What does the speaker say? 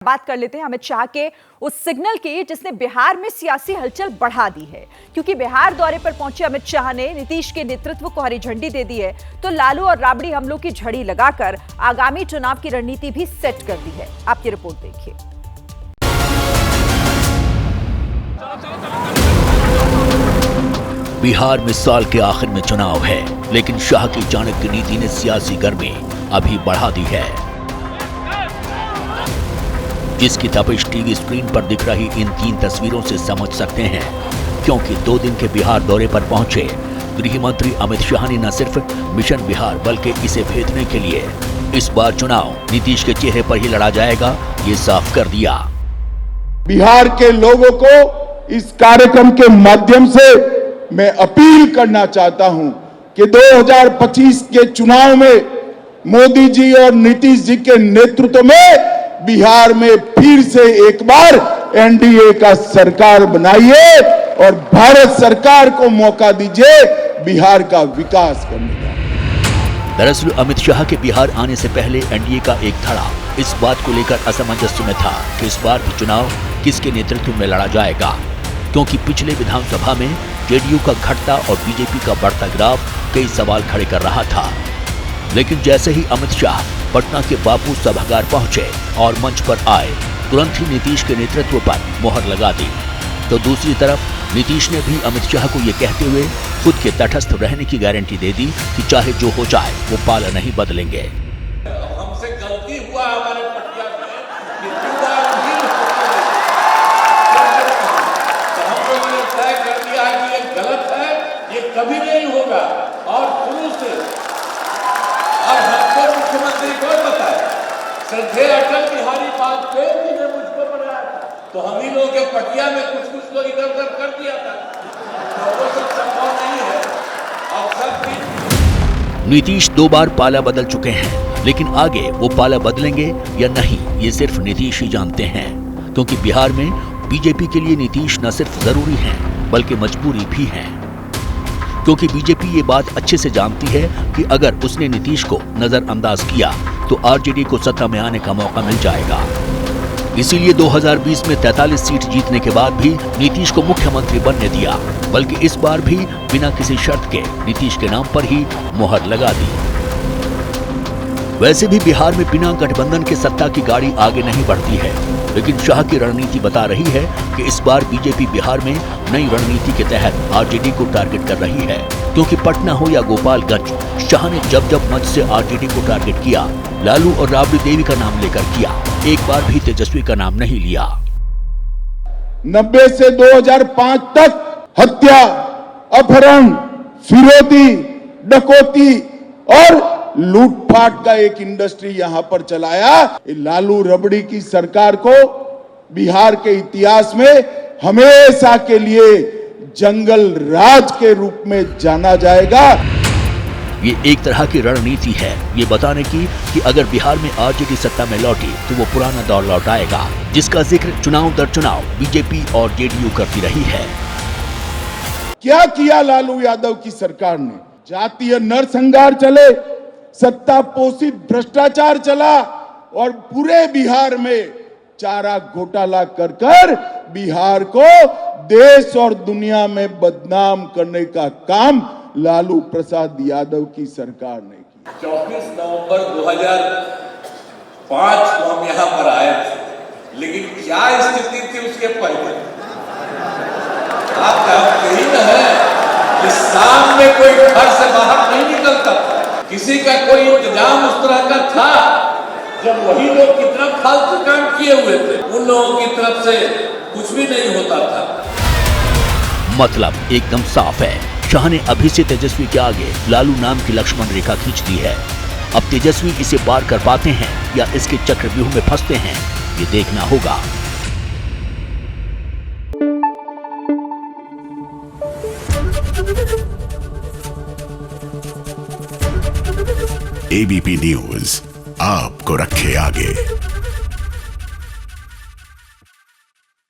बात कर लेते हैं अमित शाह के उस सिग्नल की जिसने बिहार में सियासी हलचल बढ़ा दी है, क्योंकि बिहार दौरे पर पहुंचे अमित शाह ने नीतीश के नेतृत्व को हरी झंडी दे दी है, तो लालू और राबड़ी हमलों की झड़ी लगाकर आगामी चुनाव की रणनीति भी सेट कर दी है। आपकी रिपोर्ट देखिए। बिहार में साल के आखिर में चुनाव है, लेकिन शाह की चाणक्य नीति ने सियासी गर्मी अभी बढ़ा दी है, जिसकी तपिश टीवी स्क्रीन पर दिख रही इन 3 तस्वीरों से समझ सकते हैं। क्योंकि 2 दिन के बिहार दौरे पर पहुंचे गृह मंत्री अमित शाह ने न सिर्फ मिशन बिहार बल्कि इसे भेदने के लिए इस बार चुनाव नीतीश के चेहरे पर ही लड़ा जाएगा, ये साफ कर दिया। बिहार के लोगों को इस कार्यक्रम के माध्यम से मैं अपील करना चाहता हूं कि 2025 के चुनाव में मोदी जी और नीतीश जी के नेतृत्व में बिहार में फिर से एक बार एनडीए का सरकार बनाइए और भारत सरकार को मौका दीजिए बिहार का विकास करने का। दरअसल अमित शाह के बिहार आने से पहले एनडीए का एक धड़ा इस बात को लेकर असमंजस में था कि इस बार भी चुनाव किसके नेतृत्व में लड़ा जाएगा, क्योंकि पिछले विधानसभा में जेडीयू का घटता और बीजेपी का बढ़ता ग्राफ कई सवाल खड़े कर रहा था। लेकिन जैसे ही अमित शाह पटना के बापू सभागार पहुंचे और मंच पर आए, तुरंत ही नीतीश के नेतृत्व पर मोहर लगा दी। तो दूसरी तरफ नीतीश ने भी अमित शाह को ये कहते हुए खुद के तटस्थ रहने की गारंटी दे दी कि चाहे जो हो जाए वो पाला नहीं बदलेंगे। हमसे गलती हुआ हमारे पटिया में, तो हम लोगों ने तय कर दिया है कि ये गलत है, ये कभी नहीं होगा। और शुरू से और हमको मुख्यमंत्री को बताया, श्रद्धेय अटल बिहारी वाजपेयी जी ने मुझको बनाया, तो हम ही लोगों के पटिया में कुछ तो इधर उधर कर दिया था, तो वो सब संभव नहीं है। अब सब नीतीश 2 बार पाला बदल चुके हैं, लेकिन आगे वो पाला बदलेंगे या नहीं ये सिर्फ नीतीश ही जानते हैं, क्योंकि बिहार में बीजेपी के लिए नीतीश न सिर्फ जरूरी है बल्कि मजबूरी भी है, क्योंकि बीजेपी ये बात अच्छे से जानती है कि अगर उसने नीतीश को नजरअंदाज किया तो आरजेडी को सत्ता में आने का मौका मिल जाएगा। इसीलिए 2020 में 43 सीट जीतने के बाद भी नीतीश को मुख्यमंत्री बनने दिया, बल्कि इस बार भी बिना किसी शर्त के नीतीश के नाम पर ही मोहर लगा दी। वैसे भी बिहार में बिना गठबंधन के सत्ता की गाड़ी आगे नहीं बढ़ती है, लेकिन शाह की रणनीति बता रही है कि इस बार बीजेपी बिहार में नई रणनीति के तहत आरजेडी को टारगेट कर रही है, क्योंकि पटना हो या गोपालगंज, शाह ने जब जब मंच से आरजेडी को टारगेट किया, लालू और राबड़ी देवी का नाम लेकर किया, एक बार भी तेजस्वी का नाम नहीं लिया। 90 से 2005 तक हत्या, अपहरण, फिरौती, डकैती और लूटपाट का एक इंडस्ट्री यहां पर चलाया। लालू रबड़ी की सरकार को बिहार के इतिहास में हमेशा के लिए जंगल राज के रूप में जाना जाएगा। ये एक तरह की रणनीति है ये बताने की कि अगर बिहार में आरजेडी सत्ता में लौटी तो वो पुराना दौर लौटाएगा, जिसका जिक्र चुनाव दर चुनाव बीजेपी और जेडीयू करती रही है। क्या किया लालू यादव की सरकार ने? जातीय नरसंहार चले, सत्ता पोषित भ्रष्टाचार चला और पूरे बिहार में चारा घोटाला कर कर बिहार को देश और दुनिया में बदनाम करने का काम लालू प्रसाद यादव की सरकार ने किया। 24 नवंबर 2005 को हम यहाँ पर आए थे, लेकिन क्या स्थिति थी उसके पहले? आप यही न है कि शाम में कोई घर से बाहर नहीं निकलता था, किसी का कोई इंतजाम उस तरह का था, जब वही लोग कितना फालतू काम किए हुए थे, उन लोगों की तरफ से कुछ भी नहीं होता था। मतलब एकदम साफ है, शाह ने अभी से तेजस्वी के आगे लालू नाम की लक्ष्मण रेखा खींच दी है। अब तेजस्वी इसे पार कर पाते हैं या इसके चक्रव्यूह में फंसते हैं, ये देखना होगा। एबीपी न्यूज आपको रखे आगे।